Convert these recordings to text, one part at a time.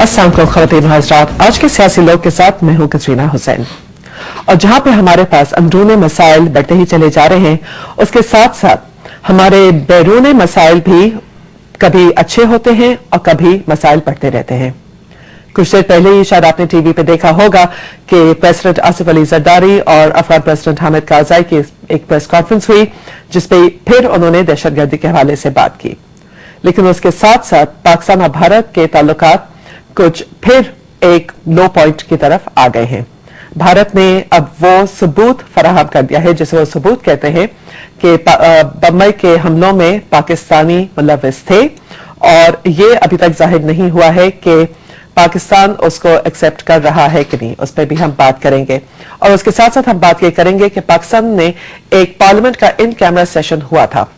अस्सलाम वालेकुम ख़वातीन हज़रात, आज के सियासी लोग के साथ मैं हूं कतरीना हुसैन। और जहां पे हमारे पास अंदरूनी मसाइल बढ़ते ही चले जा रहे हैं, उसके साथ साथ हमारे बैरूनी मसाइल भी कभी अच्छे होते हैं और कभी मसाइल बढ़ते रहते हैं। कुछ देर पहले ही शायद आपने टीवी पे देखा होगा कि प्रेसिडेंट आसिफ अली जरदारी और अफगान प्रेसिडेंट हामिद कारजाई की एक प्रेस कॉन्फ्रेंस हुई, जिसपे फिर उन्होंने दहशतगर्दी के हवाले से बात की। लेकिन उसके साथ साथ पाकिस्तान और भारत के ताल्लुकात कुछ फिर एक लो पॉइंट की तरफ आ गए हैं। भारत ने अब वो सबूत फराहम कर दिया है, जिसे वो सबूत कहते हैं कि बम्बई के हमलों में पाकिस्तानी मुलव्विस थे, और ये अभी तक जाहिर नहीं हुआ है कि पाकिस्तान उसको एक्सेप्ट कर रहा है कि नहीं। उस पर भी हम बात करेंगे। और उसके साथ साथ हम बात ये करेंगे कि पाकिस्तान ने एक पार्लियामेंट का इन कैमरा सेशन हुआ था,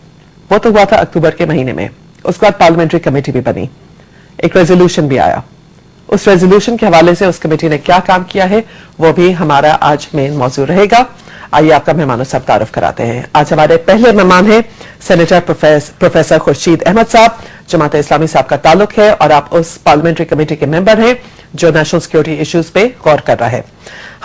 वो तो हुआ था अक्टूबर के महीने में। उसके बाद पार्लियामेंट्री कमेटी भी बनी, एक रेजोल्यूशन भी आया। उस रेजोल्यूशन के हवाले से उस कमेटी ने क्या काम किया है, वो भी हमारा आज मेन मौजू रहेगा। आइए आपका मेहमानों से तारुफ कराते हैं। आज हमारे पहले मेहमान हैं सेनेटर प्रोफेसर खुर्शीद अहमद साहब। जमात इस्लामी साहब का ताल्लुक है और आप उस पार्लियामेंट्री कमेटी के मेंबर हैं जो नेशनल सिक्योरिटी इश्यूज पे गौर कर रहा है।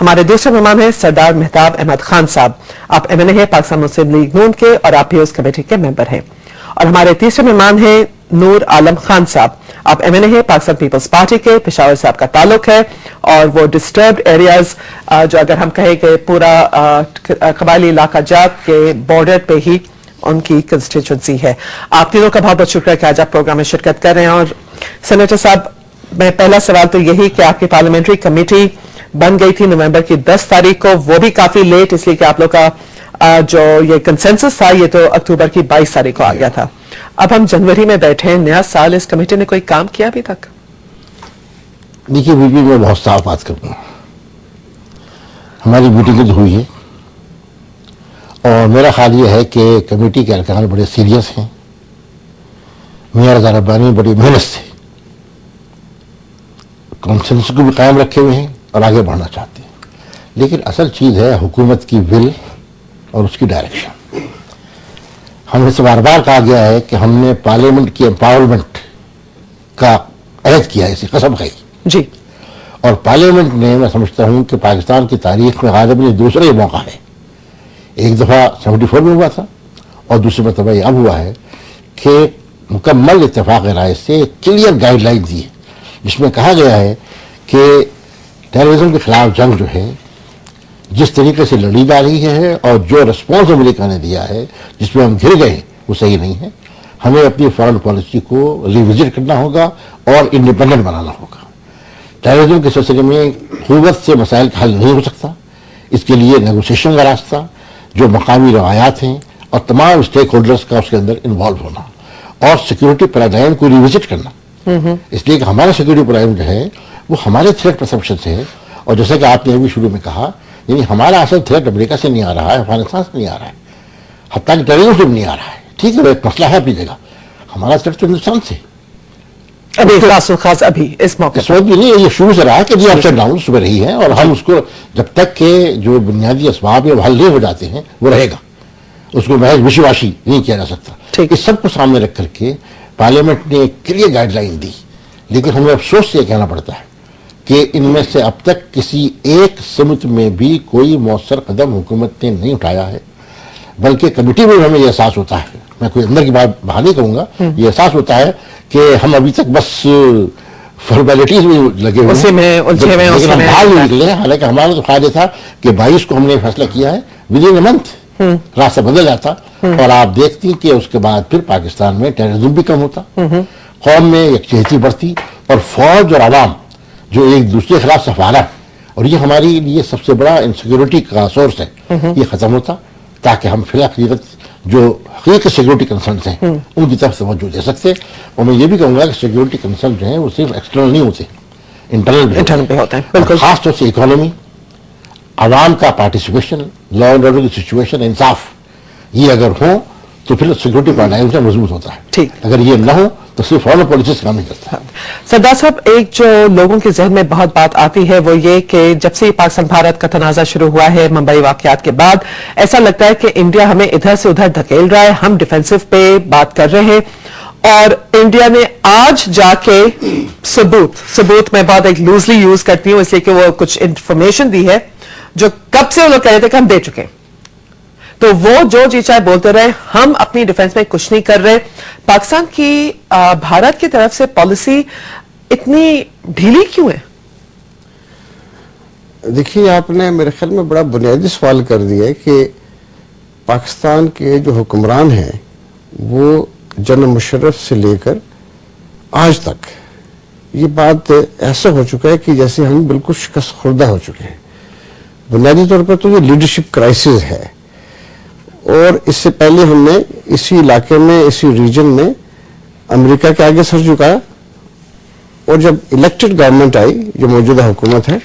हमारे दूसरे मेहमान हैं सरदार मेहताब अहमद खान साहब। आप MNA हैं पाकिस्तान मुस्लिम लीग नून के, और आप भी उस कमेटी के मेंबर हैं। और हमारे तीसरे मेहमान हैं नूर आलम खान साहब। आप MNA हैं पाकिस्तान पीपल्स पार्टी के, पेशावर से आपका ताल्लुक है, और वो डिस्टर्ब्ड एरियाज जो अगर हम कहें कि पूरा कबायली इलाका जात के बॉर्डर पे ही उनकी कंस्टिट्यूंसी है। आप तीनों का बहुत बहुत शुक्रिया कि आज आप प्रोग्राम में शिरकत कर रहे हैं। और सेनेटर साहब, मैं पहला सवाल तो यही कि आपकी पार्लियामेंट्री कमेटी बन गई थी नवंबर की 10 तारीख को, वो भी काफी लेट, इसलिए कि आप लोग का जो ये कंसेंसस था ये तो अक्टूबर की 22 तारीख को आ गया था। अब हम जनवरी में बैठे हैं, नया साल, इस कमेटी ने कोई काम किया अभी तक? देखिए बीबी, मैं बहुत साफ बात करूंगा। हमारी मीटिंग हुई है और मेरा ख्याल ये है कि कमेटी के अरकान बड़े सीरियस हैं। मियां रज़ा रब्बानी बड़ी मेहनत से कॉन्सेंसस को भी कायम रखे हुए हैं और आगे बढ़ना चाहते हैं। लेकिन असल चीज है हुकूमत की विल और उसकी डायरेक्शन। हमने से बार बार कहा गया है कि हमने पार्लियामेंट की एम्पावरमेंट का अहद किया है, इसी कसम खाई जी। और पार्लियामेंट ने, मैं समझता हूं कि पाकिस्तान की तारीख में गालिबन ये दूसरा ही मौका है। एक दफा 74 में हुआ था और दूसरी मरतबा ये अब हुआ है कि मुकम्मल इत्तेफाक राय से क्लियर गाइडलाइन दी है, जिसमें कहा गया है कि टेररिज्म के खिलाफ जंग जो है जिस तरीके से लड़ी जा रही है और जो रिस्पॉन्स अमेरिका ने दिया है, जिसमें हम घिर गए, वो सही नहीं है। हमें अपनी फॉरेन पॉलिसी को रिविजिट करना होगा और इंडिपेंडेंट बनाना होगा। टेररिज्म के सिलसिले में कुव्वत से मसाइल का हल नहीं हो सकता। इसके लिए नेगोशिएशन का रास्ता, जो मकामी रवायात हैं और तमाम स्टेक होल्डर्स का उसके अंदर इन्वॉल्व होना, और सिक्योरिटी पैराडाइम को रिविजिट करना। इसलिए कि हमारा सिक्योरिटी पैराडाइम जो है वो हमारे थ्रेट परसेप्शन से है। और जैसे कि आपने अभी शुरू में कहा, यानी हमारा असल थ्रेट अमेरिका से नहीं आ रहा है, अफगानिस्तान से नहीं आ रहा है, हत्ता कि टेररिज्म से भी नहीं आ रहा है। ठीक है, एक मसला है अपनी जगह, हमारा थ्रेट तो हिंदुस्तान से अभी खास अभी इस मौके इस वक्त भी नहीं, ये शुरू से रहा है कि जी अप डाउन सुबह रही है, और हम उसको जब तक के जो बुनियादी असबाब है हल नहीं हो जाते हैं वो रहेगा। उसको महज विश्वासी नहीं किया जा सकता। इस सबको सामने रख करके पार्लियामेंट ने एक क्लियर गाइडलाइन दी। लेकिन हमें अफसोस से कहना पड़ता है कि इनमें से अब तक किसी एक समिट में भी कोई मौसर कदम हुकूमत ने नहीं उठाया है, बल्कि कमेटी में हमें यह एहसास होता है, मैं कोई अंदर की बात बाहर नहीं कहूंगा, ये एहसास होता है कि हम अभी तक बस फॉर्मेलिटीज में लगे हुए हैं, बाहर नहीं निकले। हालांकि हमारा तो ख्याल था कि 22 को हमने फैसला किया है, विद इन ए मंथ रास्ता बदल जाता, और आप देखती कि उसके बाद फिर पाकिस्तान में टेररिज्म भी कम होता, कौम में यकजहती बढ़ती, और फौज और आवाम जो एक दूसरे के खिलाफ सफारा, और ये हमारे लिए सबसे बड़ा इनसिक्योरिटी का सोर्स है, ये खत्म होता, ताकि हम फिलहाल जो हकीकत सिक्योरिटी कंसर्न हैं उनकी तरफ तवज्जो दे सकते। और मैं ये भी कहूंगा कि सिक्योरिटी कंसर्न जो है वो सिर्फ एक्सटर्नल नहीं होते, इंटरनल भी होते हैं। बिल्कुल, खासतौर से इकोनॉमी, आवाम का पार्टिसिपेशन, लॉ एंड ऑर्डर की सिचुएशन, इंसाफ, ये अगर हो तो फिर सिक्योरिटी पैराडाइम से मजबूत होता है। ठीक, अगर ये न हो तो सिर्फ फॉरेन पॉलिसी काम नहीं करता है। सरदार साहब, एक जो लोगों के जहन में बहुत बात आती है वो ये कि जब से पाकिस्तान भारत का तनाज़ा शुरू हुआ है मुंबई वाकयात के बाद, ऐसा लगता है कि इंडिया हमें इधर से उधर धकेल रहा है, हम डिफेंसिव पे बात कर रहे हैं, اور انڈیا نے آج جا کے ثبوت میں بہت ایک لوزلی یوز کرتی ہوں اس لیے کہ وہ کچھ انفارمیشن دی ہے جو کب سے وہ لوگ کہہ رہے تھے کہ ہم دے چکے ہیں. تو وہ جو جی چاہے بولتے رہے, ہم اپنی ڈیفنس میں کچھ نہیں کر رہے. پاکستان کی بھارت کی طرف سے پالیسی اتنی ڈھیلی کیوں ہے؟ دیکھیے, آپ نے میرے خیال میں بڑا بنیادی سوال کر دیا ہے کہ پاکستان کے جو حکمران ہیں وہ جنرل مشرف سے لے کر آج تک یہ بات ایسا ہو چکا ہے کہ جیسے ہم بالکل شکست خوردہ ہو چکے ہیں. بنیادی طور پر تو یہ لیڈرشپ کرائسس ہے, اور اس سے پہلے ہم نے اسی علاقے میں, اسی ریجن میں امریکہ کے آگے سر جھکایا, اور جب الیکٹڈ گورنمنٹ آئی جو موجودہ حکومت ہے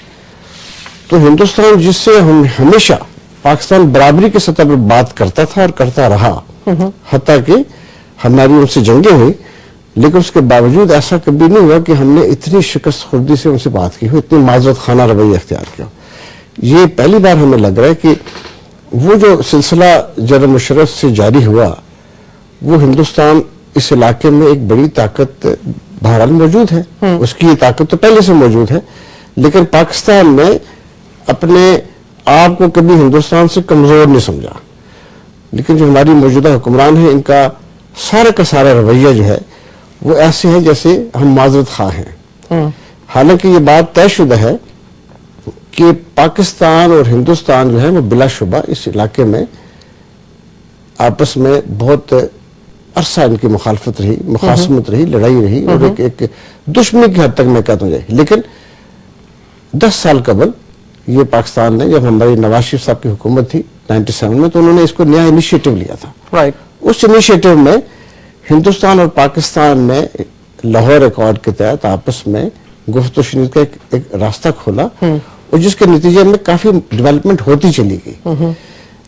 تو ہندوستان جس سے ہم ہمیشہ پاکستان برابری کی سطح پر بات کرتا تھا اور کرتا رہا, حتیٰ کہ ہماری ان سے جنگیں ہوئی, لیکن اس کے باوجود ایسا کبھی نہیں ہوا کہ ہم نے اتنی شکست خوردی سے ان سے بات کی ہو, اتنی معذرت خانہ رویہ اختیار کیا. یہ پہلی بار ہمیں لگ رہا ہے کہ وہ جو سلسلہ جنرل مشرف سے جاری ہوا وہ ہندوستان اس علاقے میں ایک بڑی طاقت بہرحال موجود ہے, اس کی یہ طاقت تو پہلے سے موجود ہے, لیکن پاکستان میں اپنے آپ کو کبھی ہندوستان سے کمزور نہیں سمجھا. لیکن جو ہماری موجودہ حکمران ہیں ان کا سارا رویہ جو ہے وہ ایسے ہے جیسے ہم معذرت خواہ ہیں. حالانکہ یہ بات طے شدہ ہے کہ پاکستان اور ہندوستان جو ہے وہ بلا شبہ اس علاقے میں آپس میں بہت عرصہ ان کی مخالفت رہی, مخاصمت رہی, لڑائی رہی, اور ایک دشمنی کی حد تک میں کہتا ہوں. لیکن 10 سال قبل یہ پاکستان نے, جب ہماری نواز شریف صاحب کی حکومت تھی 97 میں, تو انہوں نے اس کو نیا انیشیٹو لیا تھا. اس انیشیٹو میں ہندوستان اور پاکستان نے لاہور ایکارڈ کے تحت آپس میں گفت و شنید کا ایک راستہ کھولا, اور جس کے نتیجے میں کافی ڈیولپمنٹ ہوتی چلی گئی.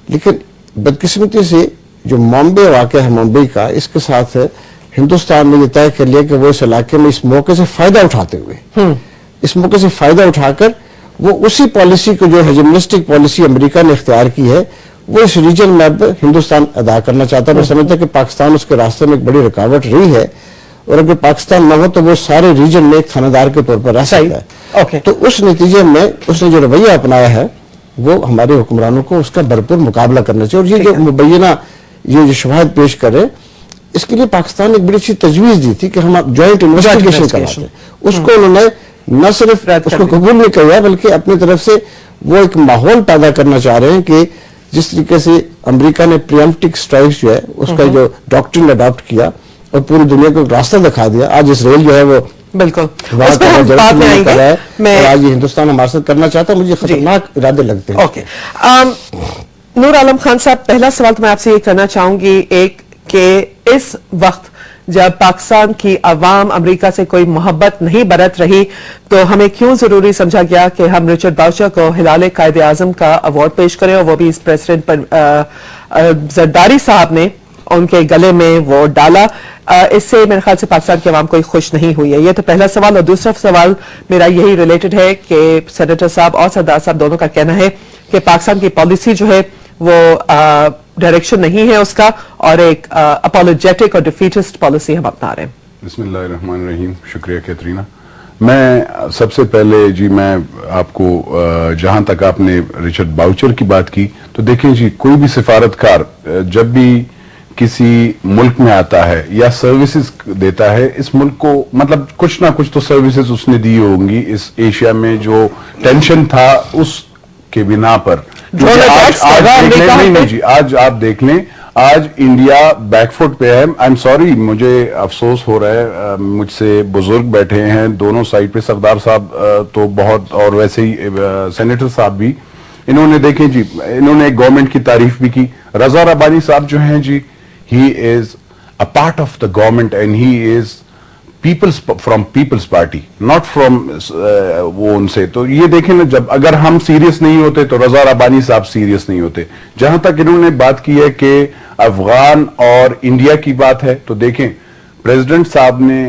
لیکن بدقسمتی سے جو ممبئی واقعہ ہے ممبئی کا, اس کے ساتھ ہندوستان نے یہ طے کر لیا کہ وہ اس علاقے میں اس موقع سے فائدہ اٹھاتے ہوئے, اس موقع سے فائدہ اٹھا کر وہ اسی پالیسی کو جو ہیجمنسٹک پالیسی امریکہ نے اختیار کی ہے وہ اس ریجن میں اب ہندوستان ادا کرنا چاہتا ہے. میں سمجھتا کہ پاکستان اس کے راستے میں ایک بڑی رکاوٹ رہی ہے, اور اگر پاکستان نہ ہو تو وہ سارے ریجن میں ایک تھانہ دار کے طور پر رہ سکتا ہے. تو اس نتیجے میں اس نے جو رویہ اپنایا ہے وہ ہمارے حکمرانوں کو اس کا بھرپور مقابلہ کرنا چاہیے. اور یہ جو مبینہ یہ جو شواہد پیش کرے, اس کے لیے پاکستان نے ایک بڑی اچھی تجویز دی تھی کہ ہم جوائنٹ انویسٹیگیشن کراتے ہیں. اس کو انہوں نے نہ صرف اس کو قبول نہیں کیا بلکہ اپنی طرف سے وہ ایک ماحول پیدا کرنا چاہ رہے ہیں کہ جس طریقے سے امریکہ نے پریمپٹک سٹرائکس جو ہے اس کا جو ڈاکٹرن اڈاپٹ کیا اور پوری دنیا کو راستہ دکھا دیا, آج اسرائیل جو ہے وہ بالکل اور آج یہ ہندوستان ہمارے ساتھ کرنا چاہتا ہے. مجھے خطرناک ارادے لگتے ہیں. نور عالم خان صاحب, پہلا سوال تو میں آپ سے یہ کرنا چاہوں گی, ایک کہ اس وقت جب پاکستان کی عوام امریکہ سے کوئی محبت نہیں برت رہی تو ہمیں کیوں ضروری سمجھا گیا کہ ہم رچرڈ باؤچر کو ہلال قائد اعظم کا ایوارڈ پیش کریں, اور وہ بھی اس پریزیڈنٹ پر زرداری صاحب نے ان کے گلے میں وہ ڈالا. اس سے میرے خیال سے پاکستان کی عوام کوئی خوش نہیں ہوئی ہے. یہ تو پہلا سوال. اور دوسرا سوال میرا یہی ریلیٹڈ ہے کہ سینیٹر صاحب اور سردار صاحب دونوں کا کہنا ہے کہ پاکستان کی پالیسی جو ہے وہ ڈائریکشن نہیں ہے اس کا, اور ایک اپولوجیٹک اور ڈیفیٹسٹ پالیسی ہم اپنا رہے ہیں. بسم اللہ الرحمن الرحیم. شکریہ کیترینا. میں سب سے پہلے جی میں آپ کو جہاں تک آپ نے رچرڈ باؤچر کی بات کی تو دیکھیں جی, کوئی بھی سفارتکار جب بھی کسی ملک میں آتا ہے یا سروسز دیتا ہے, اس ملک کو مطلب کچھ نہ کچھ تو سروسز اس نے دی ہوں گی. اس ایشیا میں جو ٹینشن تھا اس کے بنا پر آج آپ دیکھ لیں, آج انڈیا بیک فٹ پہ ہے. آئی ایم سوری, مجھے افسوس ہو رہا ہے, مجھ سے بزرگ بیٹھے ہیں دونوں سائڈ پہ, سردار صاحب تو بہت, اور ویسے ہی سینیٹر صاحب بھی, انہوں نے دیکھیں جی انہوں نے گورنمنٹ کی تعریف بھی کی. رضا ربانی صاحب جو ہیں جی, he is a part of the government and he is from people's party, not from وہ ان سے. تو یہ دیکھیں نا, جب اگر ہم سیریس نہیں ہوتے تو رضا ربانی صاحب سیریس نہیں ہوتے. جہاں تک انہوں نے بات کی ہے کہ افغان اور انڈیا کی بات ہے تو دیکھیں پریزیڈنٹ صاحب نے